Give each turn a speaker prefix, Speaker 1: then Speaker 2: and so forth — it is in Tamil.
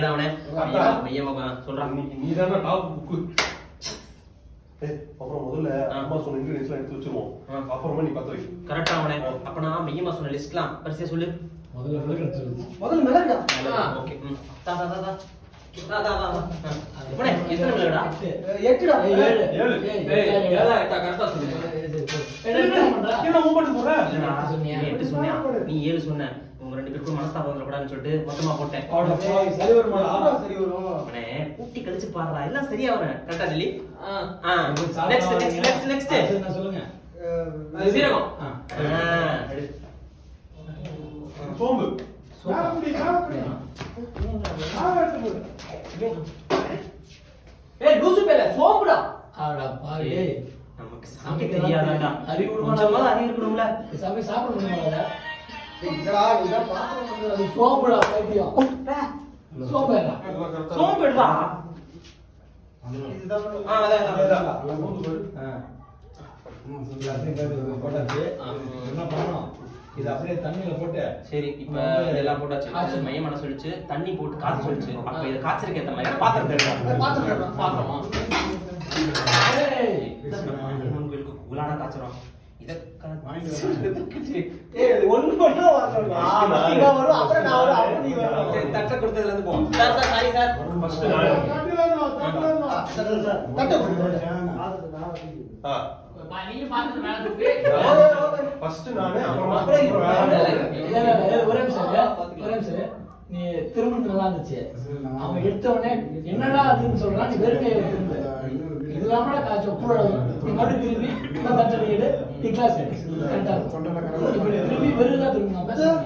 Speaker 1: எங்கடா அவனே மையமா சொல்றான்.
Speaker 2: நீ தானே டாப் புக்கு. அப்புறம் முதல்ல அம்மா சொன்ன இன்கிரீடியன்ஸ்லாம் எடுத்து வச்சிருவோம். அப்புறமா நீ பத்த வை.
Speaker 1: கரெக்டா அவனே. அப்ப நான் மையமா சொன்ன லிஸ்ட்லாம் வரிசையா சொல்லு.
Speaker 3: முதல்ல மிளகு சொல்லு.
Speaker 4: முதல்ல மிளகுடா.
Speaker 1: ஓகே. தா தா தா தா. போடே எத்தனை மிளகுடா?
Speaker 4: 8டா.
Speaker 2: 7.
Speaker 1: ஏய் ஏடா கரெக்டா சொல்லு.
Speaker 2: என்ன மூமெண்ட் போற?
Speaker 1: நீ 8 சொன்னியா? நீ 7 சொன்ன. உங்க ரெண்டு பேருக்கும் மனஸ்தாபம் வரக்கூடாதுன்னு சொல்லிட்டு மொத்தமா போட்டேன்.
Speaker 4: சரி வருமாடா. சரி வரும்.
Speaker 1: அவனே கூட்டி கழிச்சு பாடுறா எல்லாம் சரியா வர. கரெக்டா டெல்லி? நெக்ஸ்ட்
Speaker 3: என்ன சொல்லுங்க?
Speaker 1: சீரகம்.
Speaker 2: சோம்பு.
Speaker 1: ஏய் லூசு பேல சோம்புடா.
Speaker 3: ஆடா பாவி.
Speaker 1: நமக்கு சமைக்க தெரியாதாடா. அறிவு இருக்கணும்ல.
Speaker 3: சாப்பிடணும்ல.
Speaker 4: இதடா இத பாத்து
Speaker 3: அது சோம்புடா பைத்தியம். சோம்பேடா.
Speaker 1: சோம்புடா.
Speaker 4: இதுதான்
Speaker 1: அதான்.
Speaker 3: என்ன பண்ணணும்? இது அப்படியே தண்ணியில போட்டு
Speaker 1: சரி இப்ப இதெல்லாம் போட்டாச்சு. மையமான சொல்லிச்சு. தண்ணி போட்டு காய்ச்ச சொல்லிச்சு. அப்ப இத காய்ச்சறதுக்கு ஏத்த மாதிரி பாத்திரம் தேடுறோம். பாத்திரமா? உங்களுக்கு குலானா காய்ச்சறோம். இத
Speaker 4: ஏய் ஒண்ணு பண்ணா வரணும். நீங்க வரும் அப்புறம் நான் வரும் அப்புறம் நீ வரும்.
Speaker 1: சரி தட்ட கொடுத்ததுல இருந்து போ. Sir sorry sir.
Speaker 2: ஃபர்ஸ்ட் நான்.
Speaker 1: நீங்க பாத்துட்டு மேல தூக்கு.
Speaker 2: ஃபர்ஸ்ட் நானே அப்புறமா
Speaker 3: ஒரே நிமிஷம். நீ திரும்ப நல்லா இருந்துச்சு. அவன் எடுத்த உடனே என்னடா அதுன்னு சொல்றான். நீ வெறுமையை திரும்ப இல்லாம காய்ச்சல் கூட நீ மறுபடியும் திரும்பி தட்டை எடு. நீ கிளாஸ் எடு. கரெக்டா திரும்பி வெறுதா திரும்ப நான் பேசுறேன்.